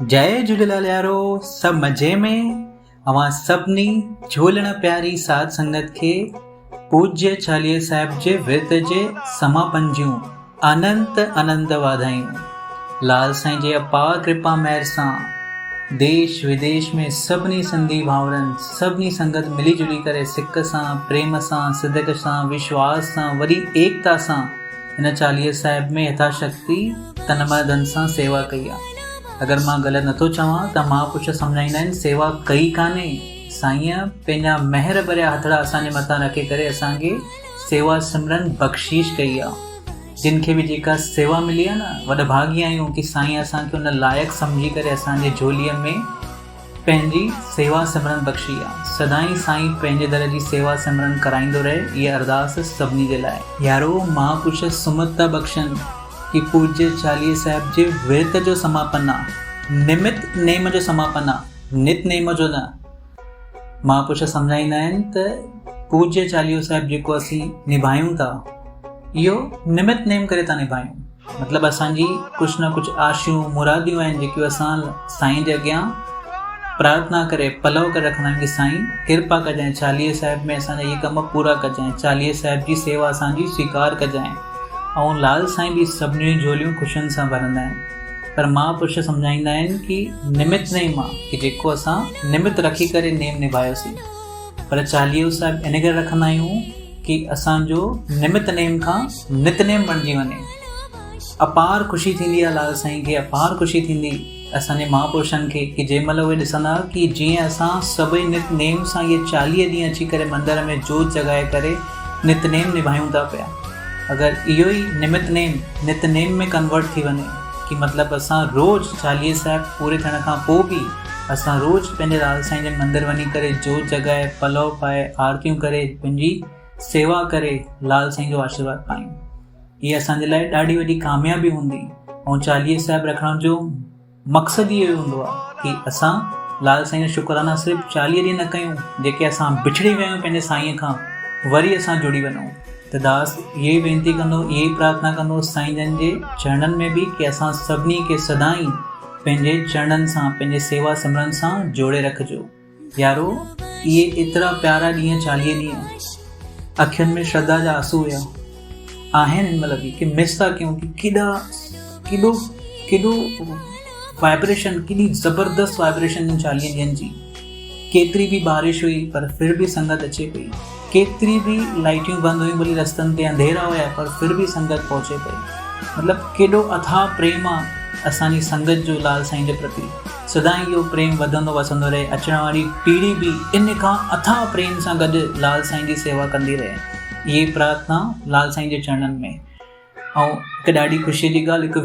जय झूलेलाल यारो, सब मज़े में। अवां सभिनी झूलण प्यारी साध संगत खे पूज्य चालीहे साहिब जे विर्त जे समापन जूं अनंत अनंत वाधायूं। लाल साईं जे अपार कृपा महर सां देश विदेश में सभिनी सिंधी भाउरनि सभिनी संगत मिली जुली करे सिक सां, प्रेम सां, सिदक सां, विश्वास सां, वरी एकता सां हिन चालीहे साहिब में यथाशक्ति तन मन धन सां सेवा कई आहे। अगर मां ग़लति नथो चवां त महापुरुष सम्झाईंदा आहिनि सेवा कई कान्हे, साईं पंहिंजा महर भरिया हथड़ा असांजे मथां रखे करे असांखे सेवा सिमरन बख़्शीश कई आहे। जिन खे बि जेका सेवा मिली आहे न, वॾभागी आहियूं कि साईं असांखे उन लाइक़ु सम्झी करे असांजे झोलीअ में पंहिंजी सेवा सिमरन बख़्शी आहे। सदाईं साईं पंहिंजे दर जी सेवा सिमरन कराईंदो रहे, इहा अरदास सभिनी जे लाइ। यारो, महापुरुष सुमत था बख़्शनि कि पूज्य चालीहे साहिब जे विर्त जो समापन आहे, निमित नेम जो समापन आहे, नित नेम जो न। महापुरुष सम्झाईंदा आहिनि त पूज्य चालीहो साहिब जेको असीं निभायूं था, इहो निमित नेम करे था निभायूं। मतिलबु असांजी कुझु न कुझु आशियूं मुरादियूं आहिनि जेकियूं असां साईं जे अॻियां प्रार्थना करे पलव करे रखंदा आहियूं कि साईं कृपा कजांइ, चालीहे साहिब में असांजा इहे कम पूरा कजांइ, चालीहे साहिब जी सेवा असांजी स्वीकार कजांइ। ऐं लाल साईं बि सभिनी झोलियूं ख़ुशियुनि सां भरंदा आहिनि। पर महापुरुष सम्झाईंदा आहिनि कि निमित नेम आहे कि जेको असां निमित रखी करे नेम निभायोसीं। पर चालीहो साहिब इन करे रखंदा आहियूं कि असांजो निमित नेम खां नित नेम बणिजी वञे। अपार ख़ुशी थींदी आहे लाल साईं खे, अपार ख़ुशी थींदी असांजे महापुरुषनि खे कि जंहिं महिल उहे ॾिसंदा कि जीअं असां सभई नित नेम सां इहे 40 ॾींहं अची करे मंदर में जोत जॻाए करे नित नेम निभायूं था पिया। अगरि इहो ई नित नेम में कन्वर्ट थी वञे कि मतिलबु असां रोज़ चालीहे साहिब पूरे थियण खां पोइ बि असां रोज़ पंहिंजे लाल साईं जे मंदरु वञी करे जोत जॻाए, पलव पाए, आरतियूं करे, पंहिंजी सेवा करे लाल साईं जो आशीर्वाद पायूं, इहा असांजे लाइ ॾाढी वॾी कामयाबी हूंदी। ऐं चालीहे साहिब रखण जो मक़सदु इहो हूंदो आहे कि असां लाल साईं जो शुक्राना सिर्फ़ु 40 ॾींहं न कयूं, जेके असां बिछड़ी विया आहियूं पंहिंजे साईं खां, वरी असां जुड़ी वञूं। त दास इहे ई वेनिती कंदो, इहे ई प्रार्थना कंदो साईं जन जे चरणनि में बि कि असां सभिनी खे सदाईं पंहिंजे चरणनि सां, पंहिंजे सेवा सिमरन सां जोड़े रखिजो। यारो, इहे एतिरा प्यारा ॾींहं, 40 ॾींहं, अखियुनि में श्रद्धा जा आंसू हुया आहिनि हिन महिल बि कि मिस था कयूं कि केॾो वाइब्रेशन, केॾी ज़बरदस्त वाइब्रेशन 40 ॾींहंनि जी। केतिरी बि बारिश हुई पर फिर बि संगत अचे पई, केतिरी बि लाइटियूं बंदि हुयूं, भली रस्तनि ते अंधेरा हुया पर फिर बि संगत पहुचे पई। मतिलबु केॾो अथाह प्रेम आहे असांजी संगत जो लाल साईं जे प्रति। सदाईं इहो प्रेम वधंदो वसंदो रहे, अचण वारी पीढ़ी बि इन खां अथाह प्रेम सां गॾु लाल साईं जी सेवा कंदी रहे। इहे प्रार्थना लाल साईं जे चरणनि में। ऐं हिकु ॾाढी ख़ुशीअ जी ॻाल्हि, हिकु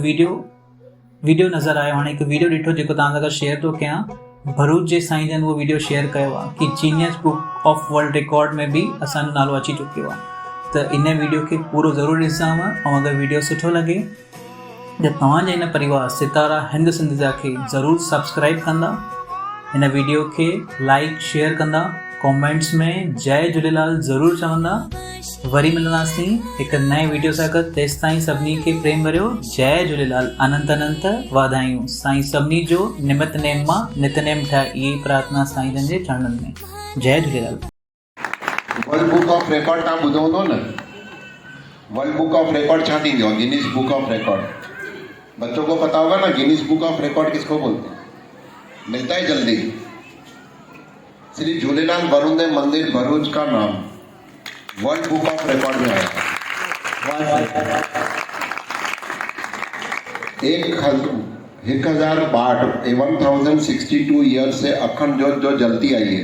वीडियो नज़र आयो, हाणे हिकु वीडियो ॾिठो जेको तव्हां सां गॾु शेयर थो कयां। भरूच जे साईं जन उहो वीडियो शेयर कयो आहे कि genius book of world record में बि असांजो नालो अची चुकियो आहे। त इन वीडियो खे पूरो ज़रूरु ॾिसजांव। ऐं अगरि वीडियो सुठो लॻे त तव्हांजे हिन परिवार सितारा हिंद सिंधिया खे ज़रूरु सब्सक्राइब कंदा, हिन वीडियो खे लाइक शेयर कंदा, कॉमेंट्स में जय झूलेलाल ज़रूरु चवंदा। वरी मिलंदासीं हिकु नए वीडियो सां गॾु। तेसि ताईं सभिनी खे प्रेम भरियो जय झूलेलाल, अनंत अनंत वाधायूं। साईं सभिनी जो निमित नेम मां नित नेम ठाहे, इहा प्रार्थना साईं जन जे चरणनि में। जय Jhulelal. World book of record तव्हां ॿुधो हूंदो न? वर्ल्ड बुक ऑफ रिकॉर्ड छा थींदी आहे? Guinness book of record. बच्चों को पता होगा ना गिनीज बुक ऑफ रिकॉर्ड किसको बोलते हैं? मिलता है जल्दी। श्री झूलेलाल वरुणदेव मंदिर भरूच का नाम वर्ल्ड बुक ऑफ रिकॉर्ड में आया। 1062 ईयर से अखंड ज्योत जो जलती आई है,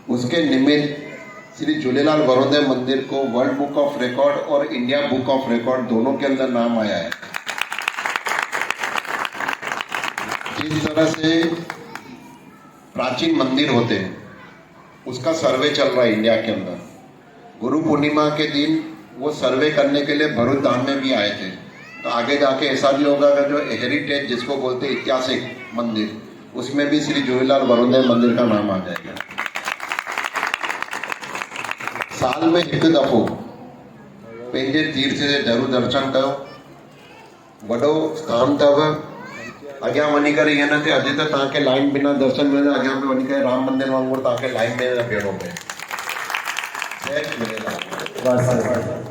उसके निमित्त श्री झूलेलाल वरुणदेव मंदिर को वर्ल्ड बुक ऑफ रिकॉर्ड और इंडिया बुक ऑफ रिकॉर्ड दोनों के अंदर नाम आया है। जिस तरह से प्राचीन मंदिर होते हैं उसका सर्वे चल रहा है इंडिया के अंदर। गुरु पूर्णिमा के दिन वो सर्वे करने के लिए भरूच धाम में भी आए थे। तो आगे जाके ऐसा भी होगा कि जो हेरिटेज जिसको बोलते हैं ऐतिहासिक मंदिर, उसमें भी श्री झूलेलाल वरुणदेव मंदिर का नाम आ जाएगा। साल में एक दफ़ो पंहिंजे तीर्थ से जरूर दर्शन कयो। वॾो स्थान अथव, अॻियां वञी करे ईअं न थिए अॼु त तव्हांखे लाइन बिना दर्शन मिलंदा अॻियां बि वञी करे राम मंदिर वांगुरु तव्हांखे लाइन में न बीहणो पए। जय झूलेलाल। बस